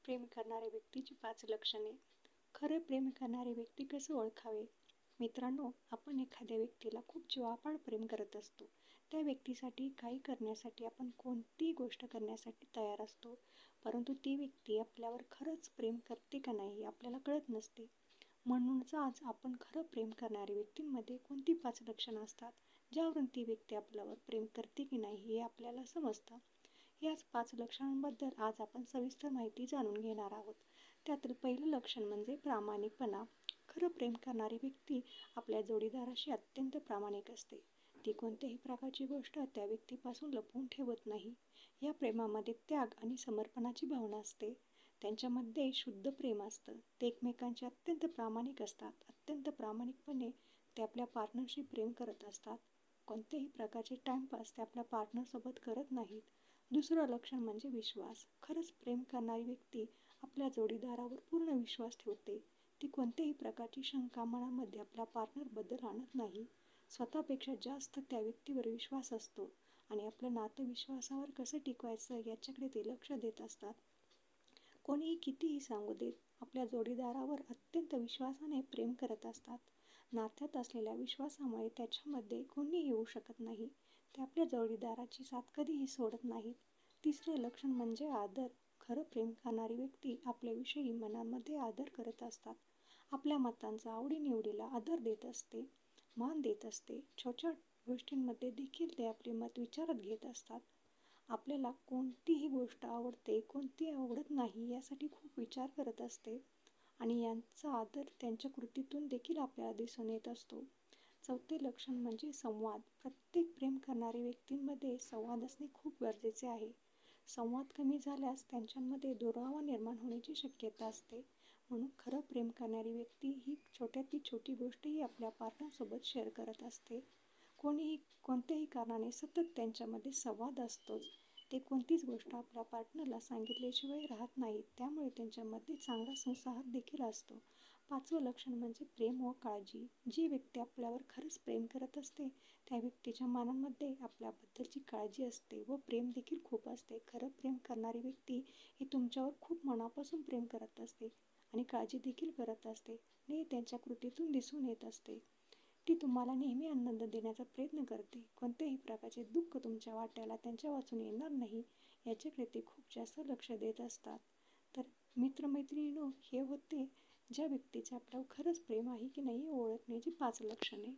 प्रेम करणाऱ्या व्यक्तीची 5 लक्षणे. खरे प्रेम करणारे व्यक्ती कसे ओळखावे? मित्रांनो, आपण एखाद्या व्यक्तीला खूप जीवापाड प्रेम करत असतो. त्या व्यक्तीसाठी काही करण्यासाठी आपण कोणतीही गोष्ट करण्यासाठी तयार असतो. परंतु ती व्यक्ती आपल्यावर खरंच प्रेम करते का नाही हे आपल्याला कळत नसते. म्हणूनच आज आपण खरं प्रेम करणाऱ्या व्यक्तींमध्ये कोणती 5 लक्षणं असतात, ज्यावरून ती व्यक्ती आपल्यावर प्रेम करते की नाही हे आपल्याला समजतं. याच 5 लक्षणांबद्दल आज आपण सविस्तर माहिती जाणून घेणार आहोत. त्यातील पहिलं लक्षण म्हणजे प्रामाणिकपणा. खरं प्रेम करणारी व्यक्ती आपल्या जोडीदाराशी अत्यंत प्रामाणिक असते. ती कोणत्याही प्रकारची गोष्ट त्या व्यक्तीपासून लपवून ठेवत नाही. या प्रेमामध्ये त्याग आणि समर्पणाची भावना असते. त्यांच्यामध्ये शुद्ध प्रेम असतं. ते एकमेकांचे अत्यंत प्रामाणिक असतात. अत्यंत प्रामाणिकपणे ते आपल्या पार्टनरशी प्रेम करत असतात. कोणत्याही प्रकारचे टाइमपास ते आपल्या पार्टनरसोबत करत नाहीत. दुसरं लक्षण म्हणजे विश्वास. खरंच प्रेम करणारी व्यक्ती आपल्या जोडीदारावर पूर्ण विश्वास ठेवते. ती कोणत्याही प्रकारची शंका मनामध्ये आपल्या पार्टनरबद्दल आणत नाही. स्वतःपेक्षा जास्त त्या व्यक्तीवर विश्वास असतो आणि आपलं नातं विश्वासावर कसं टिकवायचं याच्याकडे ते लक्ष देत असतात. कोणीही कितीही सांगू देत, आपल्या जोडीदारावर अत्यंत विश्वासाने प्रेम करत असतात. नात्यात असलेल्या विश्वासामुळे त्याच्यामध्ये कोणीही येऊ शकत नाही. ते आपल्या जोडीदाराची साथ कधीही सोडत नाहीत. तिसरं लक्षण म्हणजे आदर. खरं प्रेम करणारी व्यक्ती आपल्याविषयी मनामध्ये आदर करत असतात. आपल्या मतांचा, आवडीनिवडीला आदर देत असते, मान देत असते. छोट्या गोष्टींमध्ये देखील ते आपले मत विचारात घेत असतात. आपल्याला कोणतीही गोष्ट आवडते, कोणती आवडत नाही यासाठी खूप विचार करत असते आणि यांचा आदर त्यांच्या कृतीतून देखील आपल्याला दिसून येत असतो. चौथे लक्षण म्हणजे संवाद. प्रत्येक प्रेम करणाऱ्या व्यक्तींमध्ये संवाद असणे खूप गरजेचे आहे. संवाद कमी झाल्यास त्यांच्यामध्ये दुरावा निर्माण होण्याची शक्यता असते. म्हणून खरं प्रेम करणारी व्यक्ती ही छोट्यातली छोटी गोष्टही आपल्या पार्टनरसोबत शेअर करत असते. कोणीही कोणत्याही कारणाने सतत त्यांच्यामध्ये संवाद असतोच. ते कोणतीच गोष्ट आपल्या पार्टनरला सांगितल्याशिवाय राहत नाहीत. त्यामुळे त्यांच्यामध्ये चांगला संवाद देखील असतो. 5वं लक्षण म्हणजे प्रेम व काळजी. जी व्यक्ती आपल्यावर खरंच प्रेम करत असते त्या व्यक्तीच्या मनामध्ये आपल्याबद्दलची काळजी असते व प्रेम देखील खूप असते. खरं प्रेम करणारी व्यक्ती ही तुमच्यावर खूप मनापासून प्रेम करत असते आणि काळजी देखील करत असते आणि त्यांच्या कृतीतून दिसून येत असते. ती तुम्हाला नेहमी आनंद देण्याचा प्रयत्न करते. कोणत्याही प्रकारचे दुःख तुमच्या वाट्याला त्यांच्या वाचून येणार नाही याच्याकडे ते खूप जास्त लक्ष देत असतात. तर मित्रमैत्रिणींनो, हे होते ज्या व्यक्तीचे आपल्यावर खरंच प्रेम आहे की नाही ओळखण्याची 5 लक्षणे.